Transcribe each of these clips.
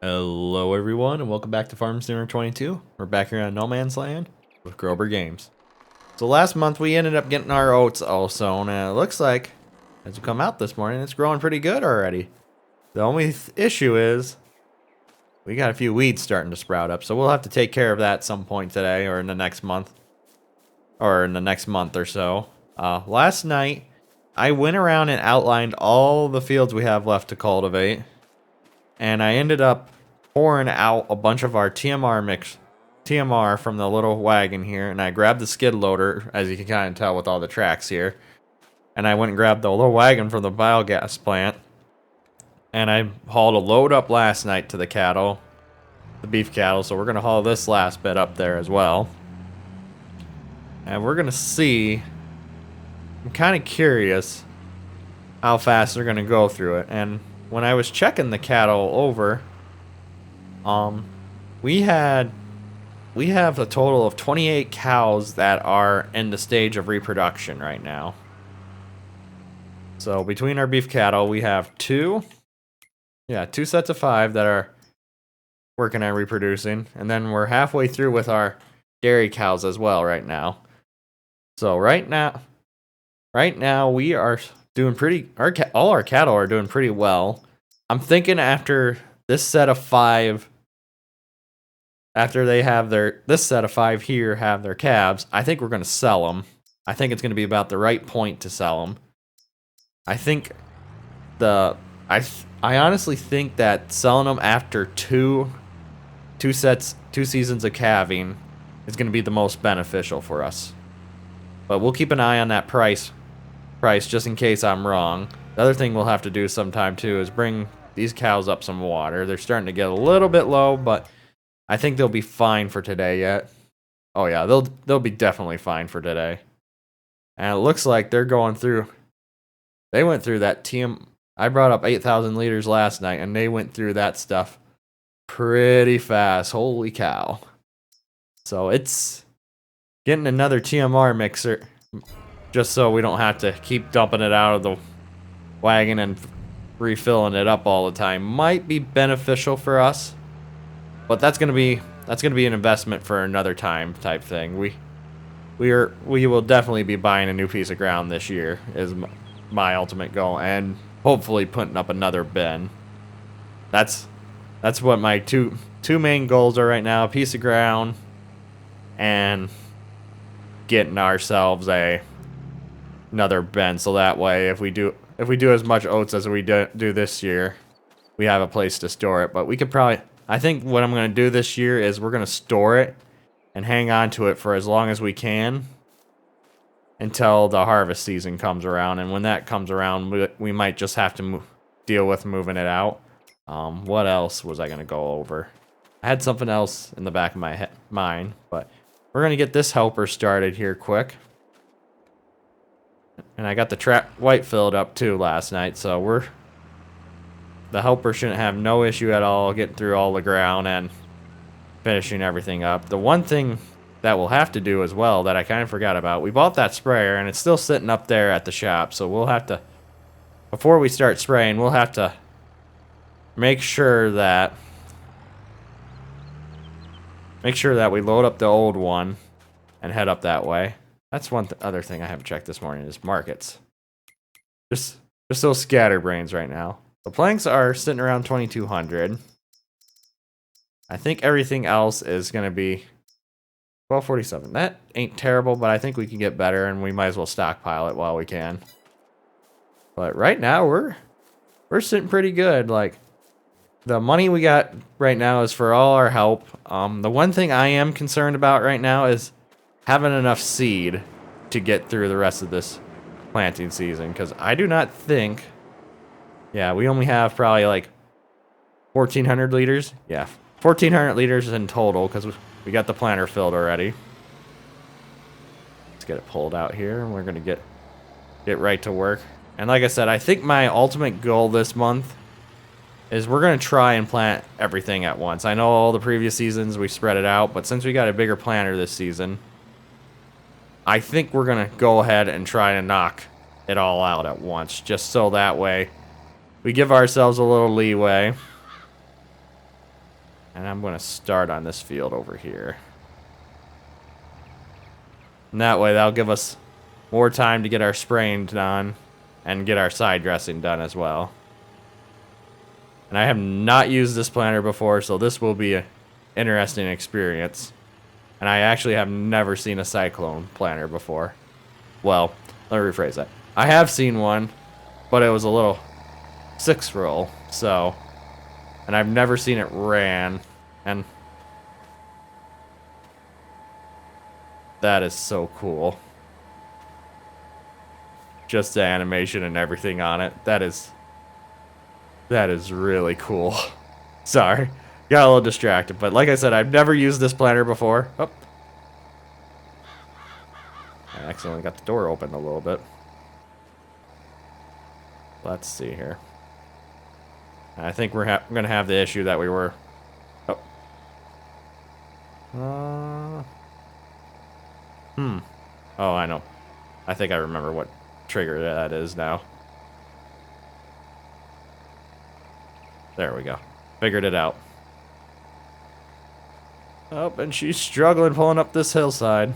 Hello everyone and welcome back to Farm Simulator 22. We're back here on No Man's Land with Grober Games. So last month we ended up getting our oats all sown, and it looks like, as we come out this morning, it's growing pretty good already. The only issue is we got a few weeds starting to sprout up, so we'll have to take care of that at some point today or in the next month. Or in the next month or so. Last night I went around and outlined all the fields we have left to cultivate. And I ended up pouring out a bunch of our TMR from the little wagon here, and I grabbed the skid loader, as you can kind of tell with all the tracks here. And I went and grabbed the little wagon from the biogas plant, and I hauled a load up last night to the cattle, the beef cattle, so we're going to haul this last bit up there as well. And we're going to see, I'm kind of curious how fast they're going to go through it. And when I was checking the cattle over, we have a total of 28 cows that are in the stage of reproduction right now. So between our beef cattle, we have two sets of 5 that are working on reproducing, and then we're halfway through with our dairy cows as well right now. So right now we are doing pretty. All our cattle are doing pretty well. I'm thinking after this set of 5, after they have this set of 5 here have their calves, I think we're going to sell them. I think it's going to be about the right point to sell them. I think I honestly think that selling them after two seasons of calving is going to be the most beneficial for us. But we'll keep an eye on that price just in case I'm wrong. The other thing we'll have to do sometime too is bring these cows up some water. They're starting to get a little bit low, but I think they'll be fine for today yet. Oh yeah, they'll be definitely fine for today. And it looks like they're going through. They went through that I brought up 8,000 liters last night, and they went through that stuff pretty fast. Holy cow. So it's getting another TMR mixer just so we don't have to keep dumping it out of the wagon and refilling it up all the time might be beneficial for us, but that's gonna be an investment for another time type thing. We will definitely be buying a new piece of ground this year is my ultimate goal, and hopefully putting up another bin. That's what my two main goals are right now: a piece of ground and getting ourselves another bin, so that way if we do as much oats as we do this year, we have a place to store it. But we could probably, I think what I'm going to do this year is we're going to store it and hang on to it for as long as we can until the harvest season comes around. And when that comes around, we might just have to deal with moving it out. What else was I going to go over? I had something else in the back of my mind, but we're going to get this helper started here quick. And I got the white filled up too last night, so the helper shouldn't have no issue at all getting through all the ground and finishing everything up. The one thing that we'll have to do as well that I kind of forgot about, we bought that sprayer and it's still sitting up there at the shop, so we'll have to, before we start spraying, we'll have to make sure that we load up the old one and head up that way. That's one other thing I haven't checked this morning is markets. Just those scatterbrains right now. The planks are sitting around 2,200. I think everything else is going to be 1247. That ain't terrible, but I think we can get better, and we might as well stockpile it while we can. But right now we're sitting pretty good. Like, the money we got right now is for all our help. The one thing I am concerned about right now is having enough seed to get through the rest of this planting season, because I do not think, yeah, we only have probably like 1,400 liters. Yeah, 1,400 liters in total, because we got the planter filled already. Let's get it pulled out here, and we're gonna get right to work. And like I said, I think my ultimate goal this month is we're gonna try and plant everything at once. I know all the previous seasons we spread it out, but since we got a bigger planter this season, I think we're going to go ahead and try to knock it all out at once, just so that way we give ourselves a little leeway And I'm going to start on this field over here. And that way, that'll give us more time to get our spraying done and get our side dressing done as well. And I have not used this planter before, so this will be an interesting experience. And I actually have never seen a cyclone planter before. Well, let me rephrase that. I have seen one, but it was a little 6-roll, so... And I've never seen it ran, and... That is so cool. Just the animation and everything on it. That is really cool. Sorry. Got a little distracted, but like I said, I've never used this planter before. Oh. I accidentally got the door open a little bit. Let's see here. I think we're going to have the issue that we were... Oh. Oh, I know. I think I remember what trigger that is now. There we go. Figured it out. Oh, and she's struggling pulling up this hillside.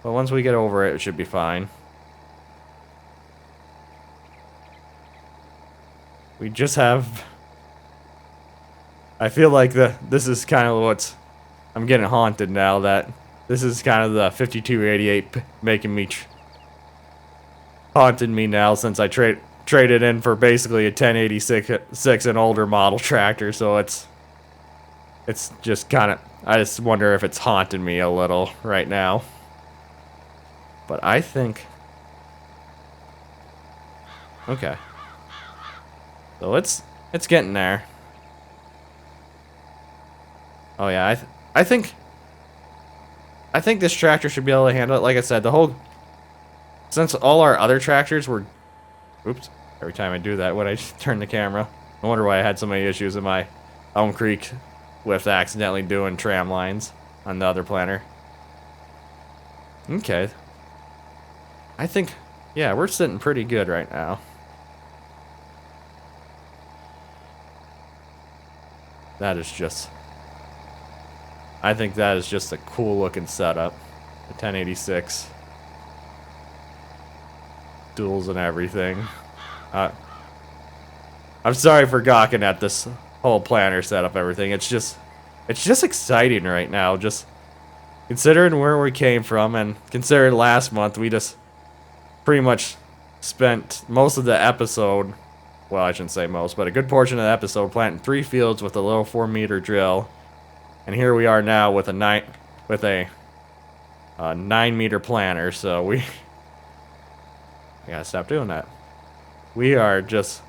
But once we get over it, it should be fine. We just have... I feel like this is kind of what's... I'm getting haunted now that this is kind of the 5288 making me... haunted me now since I traded in for basically a 1086 and older model tractor, so it's just kind of... I just wonder if it's haunting me a little right now. But I think... Okay. So it's getting there. Oh yeah, I think this tractor should be able to handle it. Like I said, since all our other tractors were... Oops. Every time I do that when I turn the camera. I wonder why I had so many issues in my Elm Creek with accidentally doing tram lines on the other planter. Okay. I think, yeah, we're sitting pretty good right now. That is just... I think that is just a cool looking setup. The 1086. Duals and everything. I'm sorry for gawking at this whole planter setup, everything. It's just exciting right now. Just considering where we came from and considering last month, we just pretty much spent most of the episode, well, I shouldn't say most, but a good portion of the episode planting 3 fields with a little 4-meter drill. And here we are now with a 9-meter planter, so we gotta stop doing that. We are just...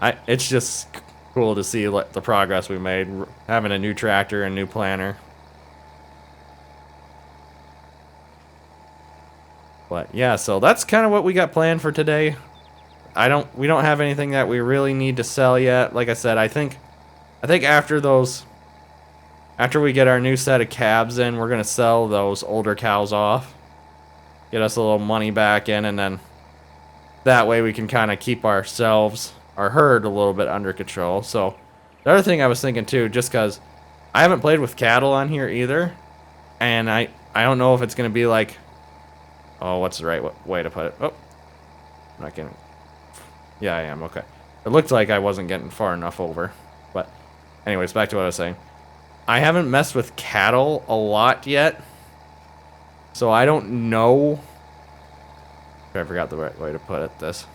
it's just cool to see the progress we made, having a new tractor and new planter. But yeah, so that's kind of what we got planned for today. We don't have anything that we really need to sell yet. Like I said, I think after we get our new set of calves in, we're gonna sell those older cows off, get us a little money back in, and then that way we can kind of keep our herd a little bit under control. So the other thing I was thinking too, just because I haven't played with cattle on here either, and I don't know if it's gonna be like, oh, what's the right way to put it? Oh, I'm not getting... Yeah, I am. Okay. It looked like I wasn't getting far enough over. But anyways, back to what I was saying. I haven't messed with cattle a lot yet, so I don't know... I forgot the right way to put it, this.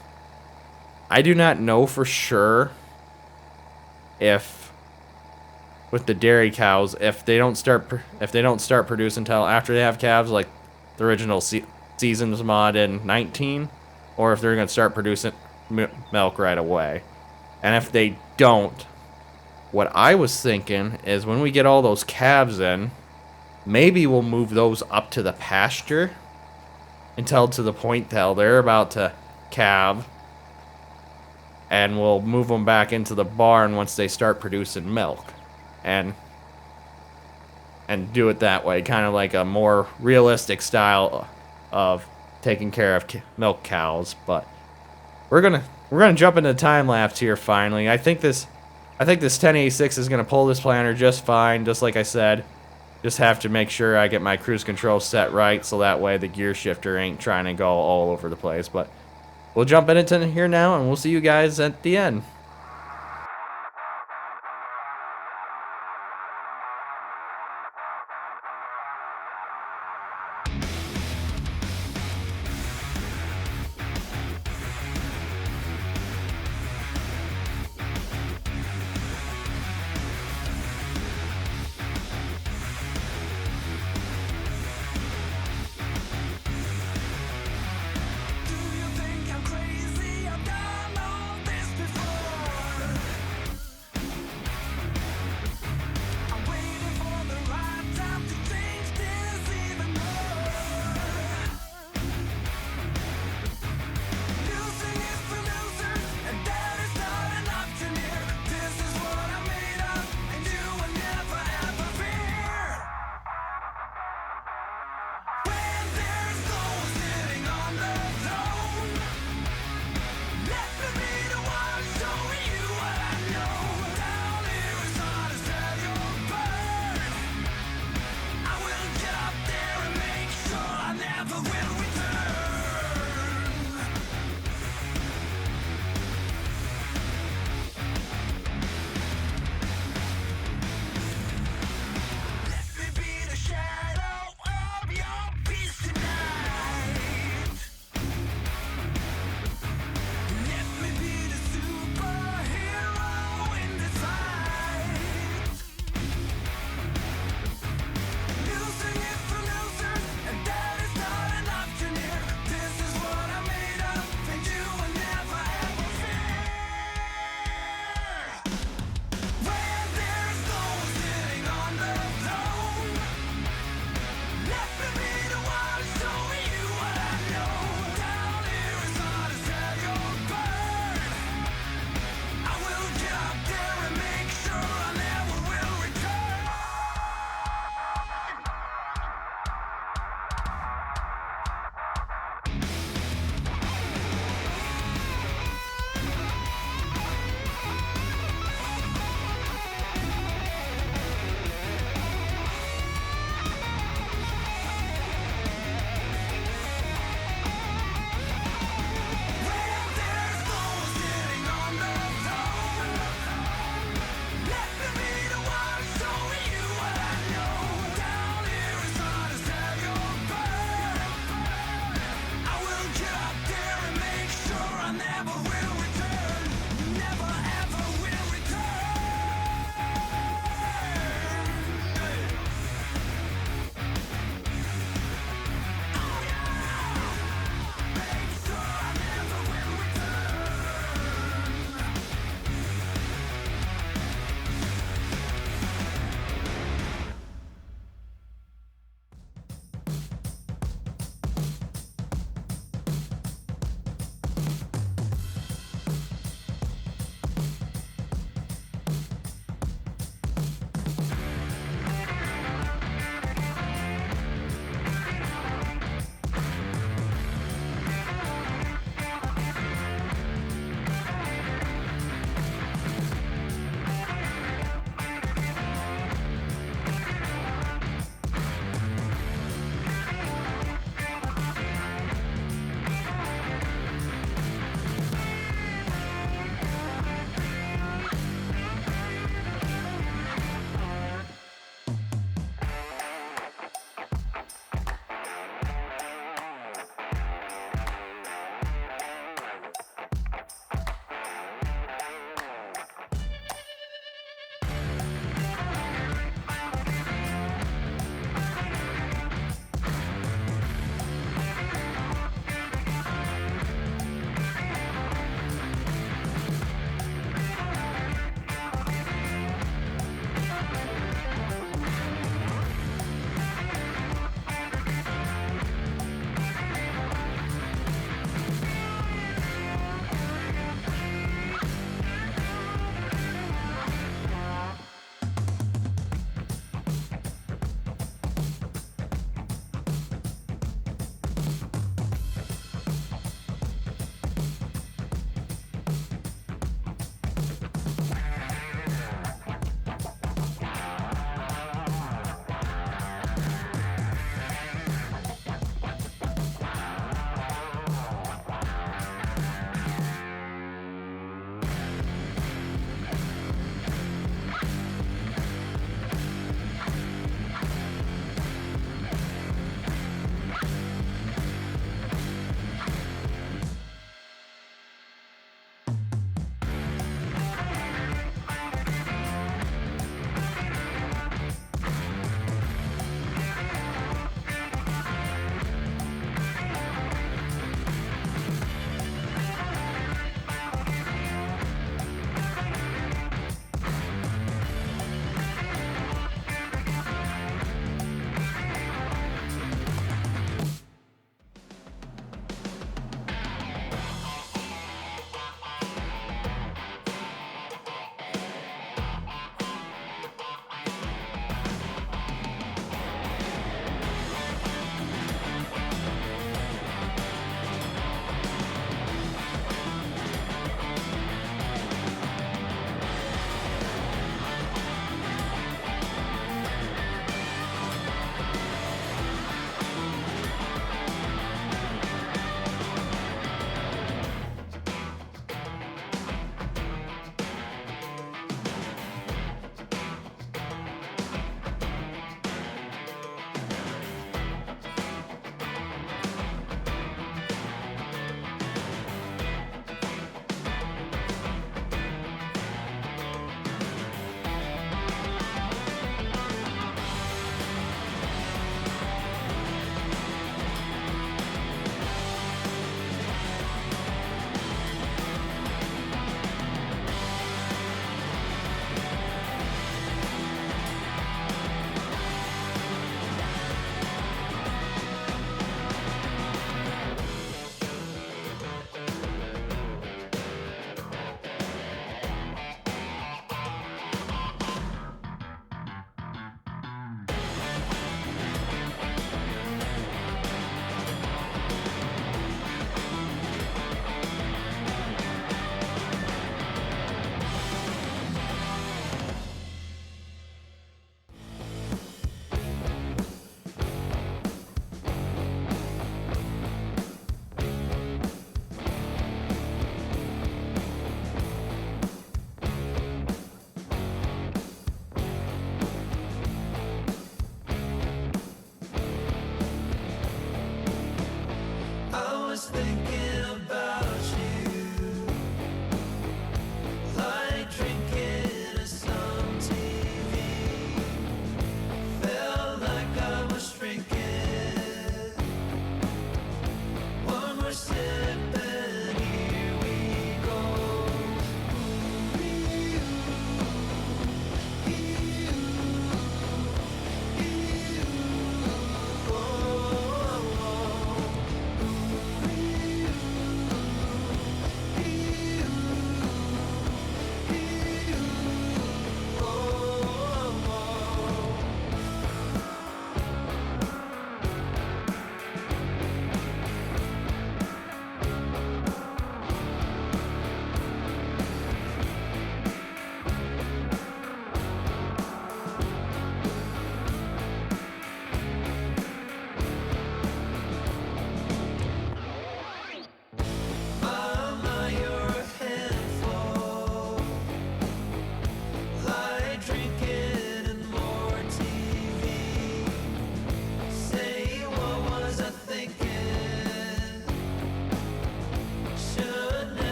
I do not know for sure if, with the dairy cows, if they don't start producing until after they have calves, like the original Seasons mod in 19, or if they're going to start producing milk right away. And if they don't, what I was thinking is when we get all those calves in, maybe we'll move those up to the pasture until to the point that they're about to calve, and we'll move them back into the barn once they start producing milk, and do it that way, kind of like a more realistic style of taking care of milk cows. But we're gonna jump into the time lapse here finally. I think this I think this 1086 is going to pull this planter just fine, just like I said. Just have to make sure I get my cruise control set right, so that way the gear shifter ain't trying to go all over the place. But we'll jump into here now, and we'll see you guys at the end.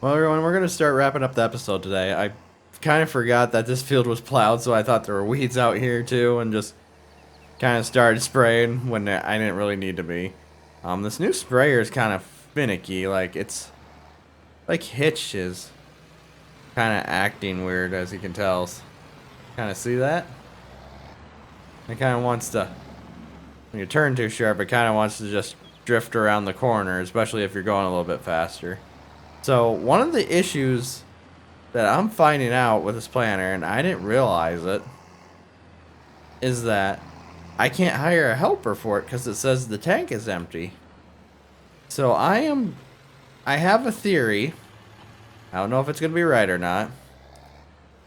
Well, everyone, we're going to start wrapping up the episode today. I kind of forgot that this field was plowed, so I thought there were weeds out here too, and just kind of started spraying when I didn't really need to be. This new sprayer is kind of finicky. Like, it's like Hitch is kind of acting weird, as you can tell. Kind of see that? It kind of wants to, when you turn too sharp, it kind of wants to just drift around the corner, especially if you're going a little bit faster. So one of the issues that I'm finding out with this planter, and I didn't realize it, is that I can't hire a helper for it because it says the tank is empty. So I have a theory. I don't know if it's going to be right or not,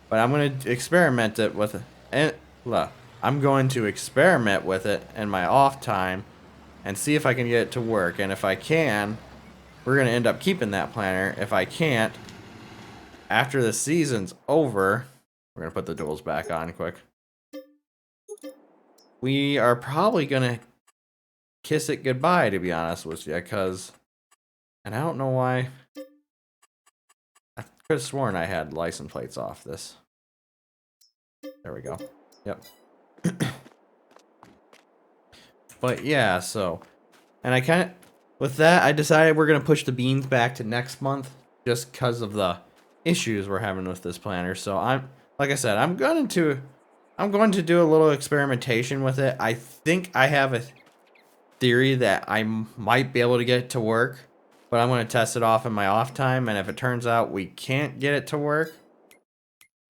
but I'm going to experiment it with it. And look, I'm going to experiment with it in my off time and see if I can get it to work. And if I can, we're going to end up keeping that planter. If I can't, after the season's over, we're going to put the duals back on quick. We are probably going to kiss it goodbye, to be honest with you, because, and I don't know why, I could have sworn I had license plates off this. There we go. Yep. But yeah, so, and I kind of, with that, I decided we're gonna push the beans back to next month just because of the issues we're having with this planter. So like I said, I'm going to do a little experimentation with it. I think I have a theory that I might be able to get it to work, but I'm going to test it off in my off time. And if it turns out we can't get it to work,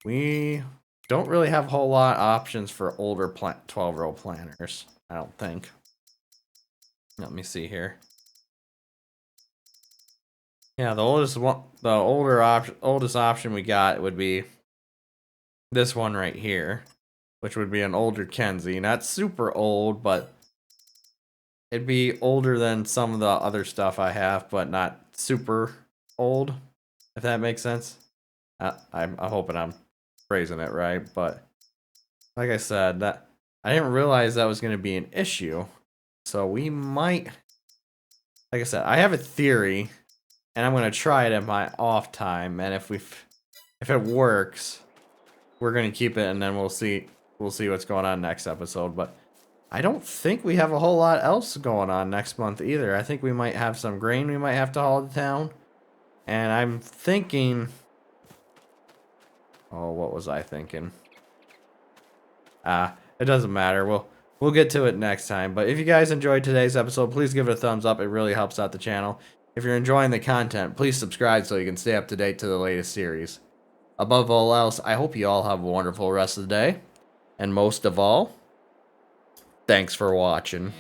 we don't really have a whole lot of options for older 12-row planters, I don't think. Let me see here. Yeah, the oldest option we got would be this one right here, which would be an older Kenzie. Not super old, but it'd be older than some of the other stuff I have, but not super old, if that makes sense. I'm hoping I'm phrasing it right, but like I said, that I didn't realize that was going to be an issue. So we might, like I said, I have a theory, and I'm going to try it at my off time, and if it works, we're going to keep it, and then we'll see what's going on next episode. But I don't think we have a whole lot else going on next month either. I think we might have some grain we might have to haul to town. And I'm thinking, oh, what was I thinking? It doesn't matter. We'll get to it next time. But if you guys enjoyed today's episode, please give it a thumbs up. It really helps out the channel. If you're enjoying the content, please subscribe so you can stay up to date to the latest series. Above all else, I hope you all have a wonderful rest of the day. And most of all, thanks for watching.